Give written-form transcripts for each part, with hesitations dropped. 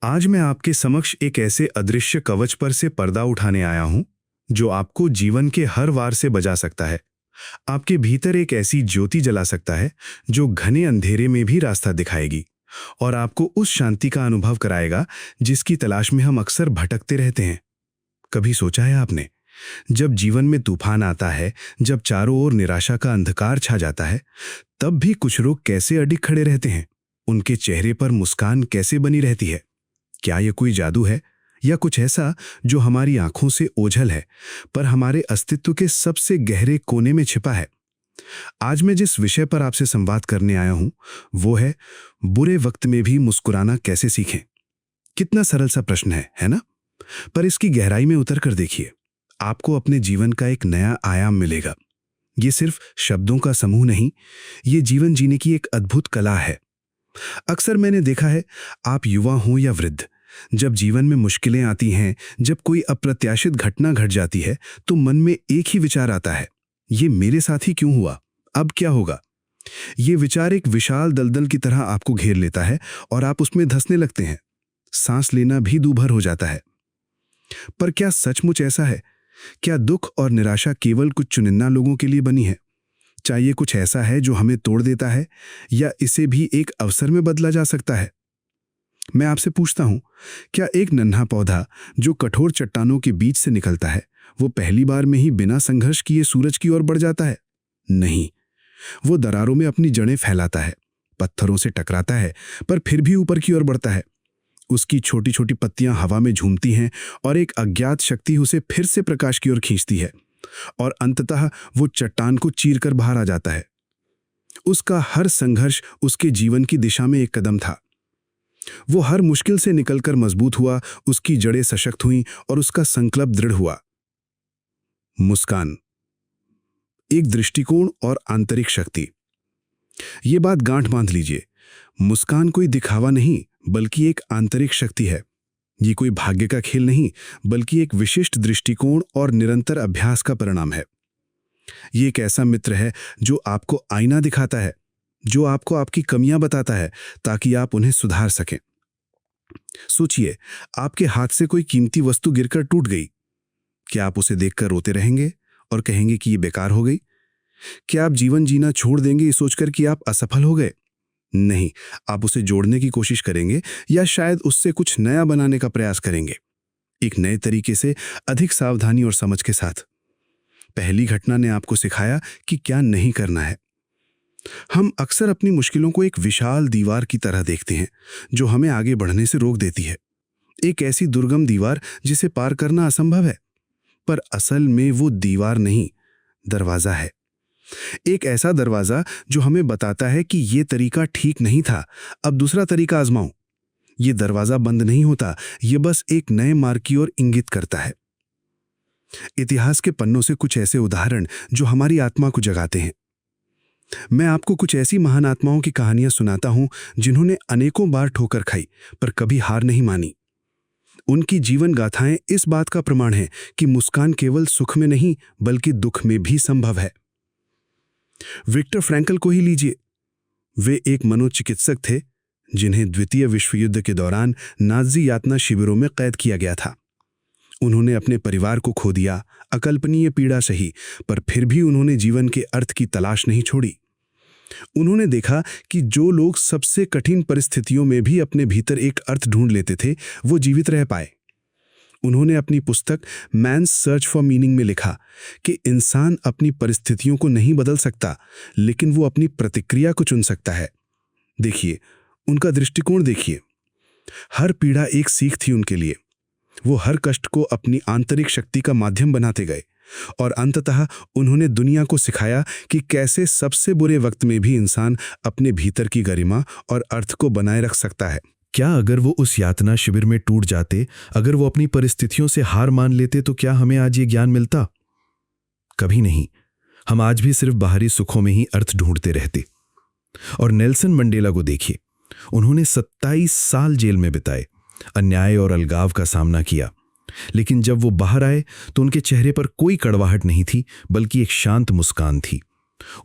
आज मैं आपके समक्ष एक ऐसे अदृश्य कवच पर से पर्दा उठाने आया हूं जो आपको जीवन के हर वार से बचा सकता है। आपके भीतर एक ऐसी ज्योति जला सकता है जो घने अंधेरे में भी रास्ता दिखाएगी और आपको उस शांति का अनुभव कराएगा जिसकी तलाश में हम अक्सर भटकते रहते हैं। कभी सोचा है आपने, जब जीवन में तूफान आता है, जब चारों ओर निराशा का अंधकार छा जाता है, तब भी कुछ लोग कैसे अडिग खड़े रहते हैं? उनके चेहरे पर मुस्कान कैसे बनी रहती है? क्या यह कोई जादू है या कुछ ऐसा जो हमारी आंखों से ओझल है पर हमारे अस्तित्व के सबसे गहरे कोने में छिपा है? आज मैं जिस विषय पर आपसे संवाद करने आया हूं वो है बुरे वक्त में भी मुस्कुराना कैसे सीखें। कितना सरल सा प्रश्न है ना? पर इसकी गहराई में उतर कर देखिए, आपको अपने जीवन का एक नया आयाम मिलेगा। ये सिर्फ शब्दों का समूह नहीं, ये जीवन जीने की एक अद्भुत कला है। अक्सर मैंने देखा है, आप युवा हों या वृद्ध, जब जीवन में मुश्किलें आती हैं, जब कोई अप्रत्याशित घटना घट जाती है, तो मन में एक ही विचार आता है, ये मेरे साथ ही क्यों हुआ, अब क्या होगा? ये विचार एक विशाल दलदल की तरह आपको घेर लेता है और आप उसमें धंसने लगते हैं। सांस लेना भी दूभर हो जाता है। पर क्या सचमुच ऐसा है? क्या दुख और निराशा केवल कुछ चुनिंदा लोगों के लिए बनी है? चाहिए कुछ ऐसा है जो हमें तोड़ देता है, या इसे भी एक अवसर में बदला जा सकता है? मैं आपसे पूछता हूं, क्या एक नन्हा पौधा जो कठोर चट्टानों के बीच से निकलता है, वो पहली बार में ही बिना संघर्ष किए सूरज की ओर बढ़ जाता है? नहीं, वो दरारों में अपनी जड़ें फैलाता है, पत्थरों से टकराता है, पर फिर भी ऊपर की ओर बढ़ता है। उसकी छोटी छोटी पत्तियां हवा में झूमती हैं और एक अज्ञात शक्ति उसे फिर से प्रकाश की ओर खींचती है और अंततः वो चट्टान को चीरकर बाहर आ जाता है। उसका हर संघर्ष उसके जीवन की दिशा में एक कदम था। वो हर मुश्किल से निकलकर मजबूत हुआ, उसकी जड़ें सशक्त हुईं और उसका संकल्प दृढ़ हुआ। मुस्कान, एक दृष्टिकोण और आंतरिक शक्ति। ये बात गांठ बांध लीजिए, मुस्कान कोई दिखावा नहीं बल्कि एक आंतरिक शक्ति है। ये कोई भाग्य का खेल नहीं बल्कि एक विशिष्ट दृष्टिकोण और निरंतर अभ्यास का परिणाम है। ये एक ऐसा मित्र है जो आपको आईना दिखाता है, जो आपको आपकी कमियां बताता है ताकि आप उन्हें सुधार सकें। सोचिए, आपके हाथ से कोई कीमती वस्तु गिरकर टूट गई। क्या आप उसे देखकर रोते रहेंगे और कहेंगे कि ये बेकार हो गई? क्या आप जीवन जीना छोड़ देंगे ये सोचकर कि आप असफल हो गए? नहीं, आप उसे जोड़ने की कोशिश करेंगे या शायद उससे कुछ नया बनाने का प्रयास करेंगे, एक नए तरीके से, अधिक सावधानी और समझ के साथ। पहली घटना ने आपको सिखाया कि क्या नहीं करना है। हम अक्सर अपनी मुश्किलों को एक विशाल दीवार की तरह देखते हैं जो हमें आगे बढ़ने से रोक देती है, एक ऐसी दुर्गम दीवार जिसे पार करना असंभव है। पर असल में वो दीवार नहीं, दरवाजा है। एक ऐसा दरवाजा जो हमें बताता है कि ये तरीका ठीक नहीं था, अब दूसरा तरीका आजमाओ। ये दरवाजा बंद नहीं होता, ये बस एक नए मार्ग की ओर इंगित करता है। इतिहास के पन्नों से कुछ ऐसे उदाहरण जो हमारी आत्मा को जगाते हैं। मैं आपको कुछ ऐसी महान आत्माओं की कहानियां सुनाता हूं जिन्होंने अनेकों बार ठोकर खाई पर कभी हार नहीं मानी। उनकी जीवन गाथाएं इस बात का प्रमाण है कि मुस्कान केवल सुख में नहीं बल्कि दुख में भी संभव है। विक्टर फ्रैंकल को ही लीजिए। वे एक मनोचिकित्सक थे जिन्हें द्वितीय विश्व युद्ध के दौरान नाज़ी यातना शिविरों में कैद किया गया था। उन्होंने अपने परिवार को खो दिया, अकल्पनीय पीड़ा सही, पर फिर भी उन्होंने जीवन के अर्थ की तलाश नहीं छोड़ी। उन्होंने देखा कि जो लोग सबसे कठिन परिस्थितियों में भी अपने भीतर एक अर्थ ढूंढ लेते थे, वो जीवित रह पाए। उन्होंने अपनी पुस्तक मैन्स सर्च फॉर मीनिंग में लिखा कि इंसान अपनी परिस्थितियों को नहीं बदल सकता, लेकिन वो अपनी प्रतिक्रिया को चुन सकता है। देखिए, उनका दृष्टिकोण देखिए। हर पीड़ा एक सीख थी उनके लिए। वो हर कष्ट को अपनी आंतरिक शक्ति का माध्यम बनाते गए और अंततः उन्होंने दुनिया को सिखाया कि कैसे सबसे बुरे वक्त में भी इंसान अपने भीतर की गरिमा और अर्थ को बनाए रख सकता है। क्या अगर वो उस यातना शिविर में टूट जाते, अगर वो अपनी परिस्थितियों से हार मान लेते, तो क्या हमें आज ये ज्ञान मिलता? कभी नहीं। हम आज भी सिर्फ बाहरी सुखों में ही अर्थ ढूंढते रहते। और नेल्सन मंडेला को देखिए, उन्होंने 27 साल जेल में बिताए, अन्याय और अलगाव का सामना किया, लेकिन जब वो बाहर आए तो उनके चेहरे पर कोई कड़वाहट नहीं थी बल्कि एक शांत मुस्कान थी।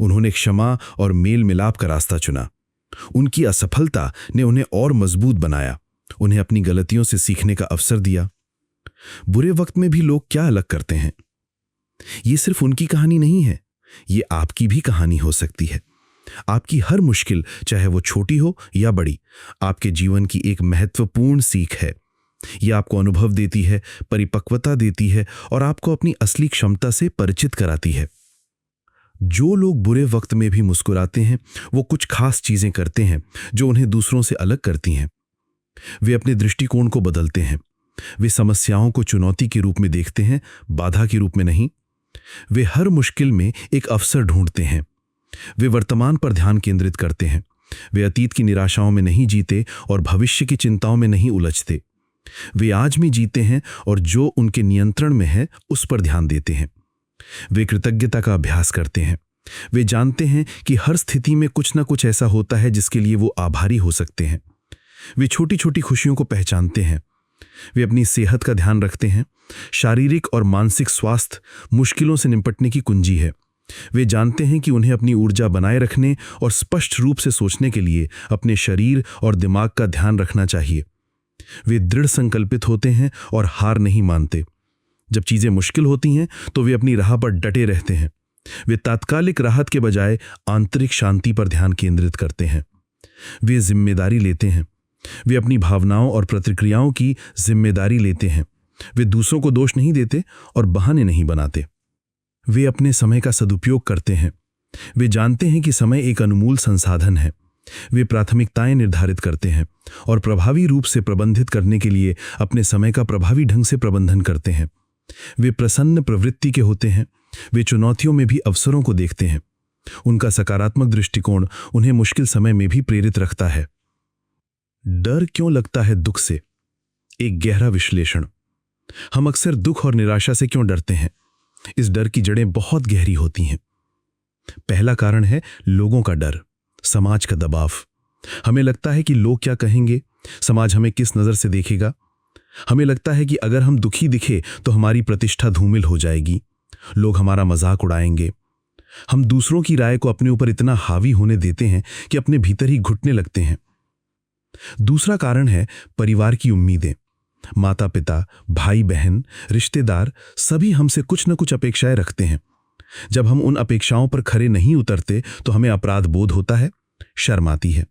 उन्होंने क्षमा और मेल मिलाप का रास्ता चुना। उनकी असफलता ने उन्हें और मजबूत बनाया उन्हें अपनी गलतियों से सीखने का अवसर दिया। बुरे वक्त में भी लोग क्या अलग करते हैं। ये सिर्फ उनकी कहानी नहीं है, ये आपकी भी कहानी हो सकती है। आपकी हर मुश्किल, चाहे वो छोटी हो या बड़ी, आपके जीवन की एक महत्वपूर्ण सीख है। ये आपको अनुभव देती है, परिपक्वता देती है और आपको अपनी असली क्षमता से परिचित कराती है। जो लोग बुरे वक्त में भी मुस्कुराते हैं, वो कुछ खास चीजें करते हैं जो उन्हें दूसरों से अलग करती हैं। वे अपने दृष्टिकोण को बदलते हैं। वे समस्याओं को चुनौती के रूप में देखते हैं, बाधा के रूप में नहीं। वे हर मुश्किल में एक अवसर ढूंढते हैं। वे वर्तमान पर ध्यान केंद्रित करते हैं। वे अतीत की निराशाओं में नहीं जीते और भविष्य की चिंताओं में नहीं उलझते। वे आज में जीते हैं और जो उनके नियंत्रण में है उस पर ध्यान देते हैं। वे कृतज्ञता का अभ्यास करते हैं। वे जानते हैं कि हर स्थिति में कुछ न कुछ ऐसा होता है जिसके लिए वो आभारी हो सकते हैं। वे छोटी छोटी खुशियों को पहचानते हैं। वे अपनी सेहत का ध्यान रखते हैं। शारीरिक और मानसिक स्वास्थ्य मुश्किलों से निपटने की कुंजी है। वे जानते हैं कि उन्हें अपनी ऊर्जा बनाए रखने और स्पष्ट रूप से सोचने के लिए अपने शरीर और दिमाग का ध्यान रखना चाहिए। वे दृढ़ संकल्पित होते हैं और हार नहीं मानते। जब चीजें मुश्किल होती हैं तो वे अपनी राह पर डटे रहते हैं। वे तात्कालिक राहत के बजाय आंतरिक शांति पर ध्यान केंद्रित करते हैं। वे जिम्मेदारी लेते हैं। वे अपनी भावनाओं और प्रतिक्रियाओं की जिम्मेदारी लेते हैं। वे दूसरों को दोष नहीं देते और बहाने नहीं बनाते। वे अपने समय का सदुपयोग करते हैं। वे जानते हैं कि समय एक अनमोल संसाधन है। वे प्राथमिकताएं निर्धारित करते हैं और प्रभावी रूप से प्रबंधित करने के लिए अपने समय का प्रभावी ढंग से प्रबंधन करते हैं। वे प्रसन्न प्रवृत्ति के होते हैं। वे चुनौतियों में भी अवसरों को देखते हैं। उनका सकारात्मक दृष्टिकोण उन्हें मुश्किल समय में भी प्रेरित रखता है। डर क्यों लगता है दुख से? एक गहरा विश्लेषण। हम अक्सर दुख और निराशा से क्यों डरते हैं? इस डर की जड़ें बहुत गहरी होती हैं। पहला कारण है लोगों का डर, समाज का दबाव। हमें लगता है कि लोग क्या कहेंगे, समाज हमें किस नजर से देखेगा। हमें लगता है कि अगर हम दुखी दिखे तो हमारी प्रतिष्ठा धूमिल हो जाएगी, लोग हमारा मजाक उड़ाएंगे। हम दूसरों की राय को अपने ऊपर इतना हावी होने देते हैं कि अपने भीतर ही घुटने लगते हैं। दूसरा कारण है परिवार की उम्मीदें। माता पिता, भाई बहन, रिश्तेदार सभी हमसे कुछ न कुछ अपेक्षाएं रखते हैं। जब हम उन अपेक्षाओं पर खरे नहीं उतरते तो हमें अपराध बोध होता है, शर्म आती है।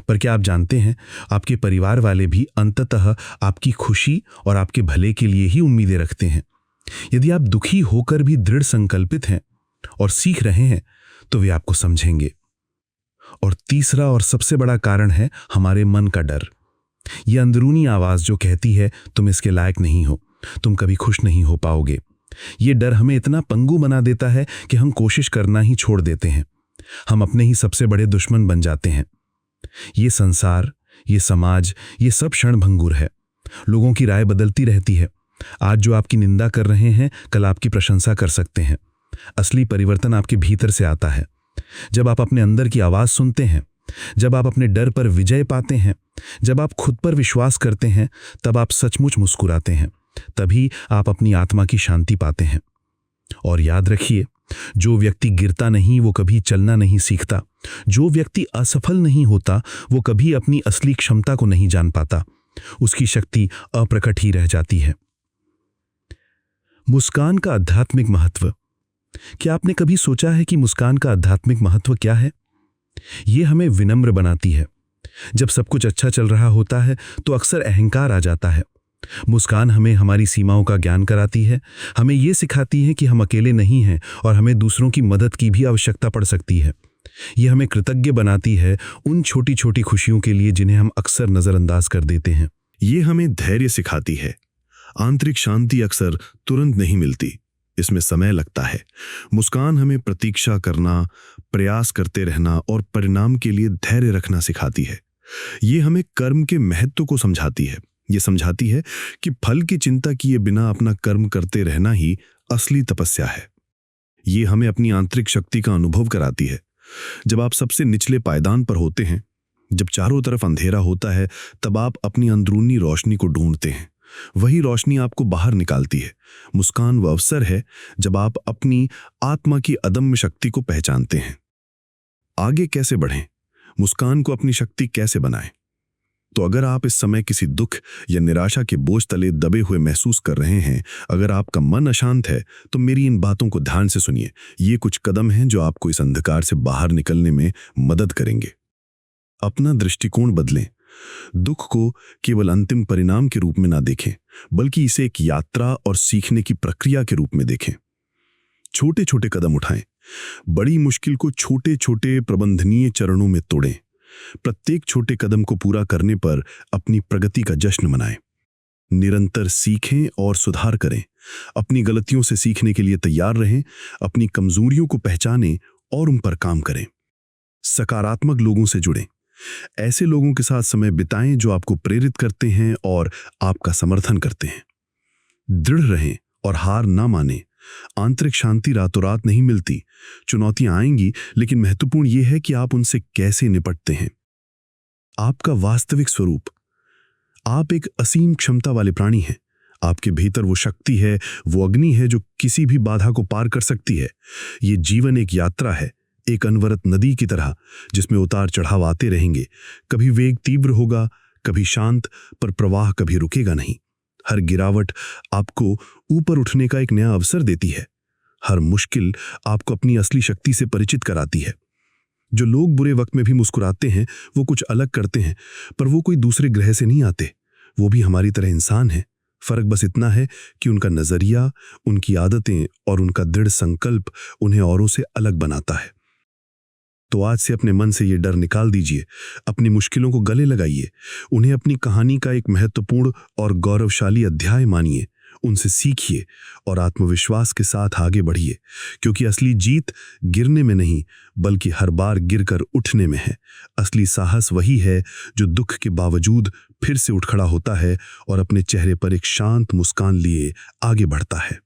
पर क्या आप जानते हैं, आपके परिवार वाले भी अंततः आपकी खुशी और आपके भले के लिए ही उम्मीदें रखते हैं। यदि आप दुखी होकर भी दृढ़ संकल्पित हैं और सीख रहे हैं तो वे आपको समझेंगे। और तीसरा और सबसे बड़ा कारण है हमारे मन का डर। यह अंदरूनी आवाज जो कहती है तुम इसके लायक नहीं हो, तुम कभी खुश नहीं हो पाओगे। ये डर हमें इतना पंगु बना देता है कि हम कोशिश करना ही छोड़ देते हैं। हम अपने ही सबसे बड़े दुश्मन बन जाते हैं। ये संसार, ये समाज, ये सब क्षणभंगुर है। लोगों की राय बदलती रहती है। आज जो आपकी निंदा कर रहे हैं कल आपकी प्रशंसा कर सकते हैं। असली परिवर्तन आपके भीतर से आता है। जब आप अपने अंदर की आवाज सुनते हैं, जब आप अपने डर पर विजय पाते हैं, जब आप खुद पर विश्वास करते हैं, तब आप सचमुच मुस्कुराते हैं। तभी आप अपनी आत्मा की शांति पाते हैं। और याद रखिए, जो व्यक्ति गिरता नहीं वो कभी चलना नहीं सीखता। जो व्यक्ति असफल नहीं होता वो कभी अपनी असली क्षमता को नहीं जान पाता। उसकी शक्ति अप्रकट ही रह जाती है। मुस्कान का आध्यात्मिक महत्व। क्या आपने कभी सोचा है कि मुस्कान का आध्यात्मिक महत्व क्या है? यह हमें विनम्र बनाती है। जब सब कुछ अच्छा चल रहा होता है तो अक्सर अहंकार आ जाता है। मुस्कान हमें हमारी सीमाओं का ज्ञान कराती है। हमें यह सिखाती है कि हम अकेले नहीं हैं और हमें दूसरों की मदद की भी आवश्यकता पड़ सकती है। यह हमें कृतज्ञ बनाती है उन छोटी छोटी खुशियों के लिए जिन्हें हम अक्सर नजरअंदाज कर देते हैं। ये हमें धैर्य सिखाती है। आंतरिक शांति अक्सर तुरंत नहीं मिलती, इसमें समय लगता है। मुस्कान हमें प्रतीक्षा करना, प्रयास करते रहना और परिणाम के लिए धैर्य रखना सिखाती है। ये हमें कर्म के महत्व को समझाती है। ये समझाती है कि फल की चिंता किए बिना अपना कर्म करते रहना ही असली तपस्या है। ये हमें अपनी आंतरिक शक्ति का अनुभव कराती है। जब आप सबसे निचले पायदान पर होते हैं, जब चारों तरफ अंधेरा होता है, तब आप अपनी अंदरूनी रोशनी को ढूंढते हैं। वही रोशनी आपको बाहर निकालती है। मुस्कान वह अवसर है जब आप अपनी आत्मा की अदम्य शक्ति को पहचानते हैं। आगे कैसे बढ़ें? मुस्कान को अपनी शक्ति कैसे बनाएं? तो अगर आप इस समय किसी दुख या निराशा के बोझ तले दबे हुए महसूस कर रहे हैं, अगर आपका मन अशांत है, तो मेरी इन बातों को ध्यान से सुनिए। ये कुछ कदम हैं जो आपको इस अंधकार से बाहर निकलने में मदद करेंगे। अपना दृष्टिकोण बदलें। दुख को केवल अंतिम परिणाम के रूप में ना देखें, बल्कि इसे एक यात्रा और सीखने की प्रक्रिया के रूप में देखें। छोटे छोटे कदम उठाएं। बड़ी मुश्किल को छोटे छोटे प्रबंधनीय चरणों में तोड़ें। प्रत्येक छोटे कदम को पूरा करने पर अपनी प्रगति का जश्न मनाएं। निरंतर सीखें और सुधार करें। अपनी गलतियों से सीखने के लिए तैयार रहें। अपनी कमजोरियों को पहचानें और उन पर काम करें। सकारात्मक लोगों से जुड़ें। ऐसे लोगों के साथ समय बिताएं जो आपको प्रेरित करते हैं और आपका समर्थन करते हैं। दृढ़ रहें और हार ना मानें। आंतरिक शांति रातों रात नहीं मिलती। चुनौतियां आएंगी, लेकिन महत्वपूर्ण यह है कि आप उनसे कैसे निपटते हैं। आपका वास्तविक स्वरूप। आप एक असीम क्षमता वाले प्राणी हैं। आपके भीतर वो शक्ति है, वो अग्नि है जो किसी भी बाधा को पार कर सकती है। ये जीवन एक यात्रा है, एक अनवरत नदी की तरह, जिसमें उतार चढ़ाव आते रहेंगे। कभी वेग तीव्र होगा, कभी शांत, पर प्रवाह कभी रुकेगा नहीं। हर गिरावट आपको ऊपर उठने का एक नया अवसर देती है। हर मुश्किल आपको अपनी असली शक्ति से परिचित कराती है। जो लोग बुरे वक्त में भी मुस्कुराते हैं, वो कुछ अलग करते हैं, पर वो कोई दूसरे ग्रह से नहीं आते। वो भी हमारी तरह इंसान है। फर्क बस इतना है कि उनका नजरिया, उनकी आदतें और उनका दृढ़ संकल्प उन्हें औरों से अलग बनाता है। तो आज से अपने मन से ये डर निकाल दीजिए। अपनी मुश्किलों को गले लगाइए। उन्हें अपनी कहानी का एक महत्वपूर्ण और गौरवशाली अध्याय मानिए। उनसे सीखिए और आत्मविश्वास के साथ आगे बढ़िए, क्योंकि असली जीत गिरने में नहीं, बल्कि हर बार गिरकर उठने में है। असली साहस वही है जो दुख के बावजूद फिर से उठ खड़ा होता है और अपने चेहरे पर एक शांत मुस्कान लिए आगे बढ़ता है।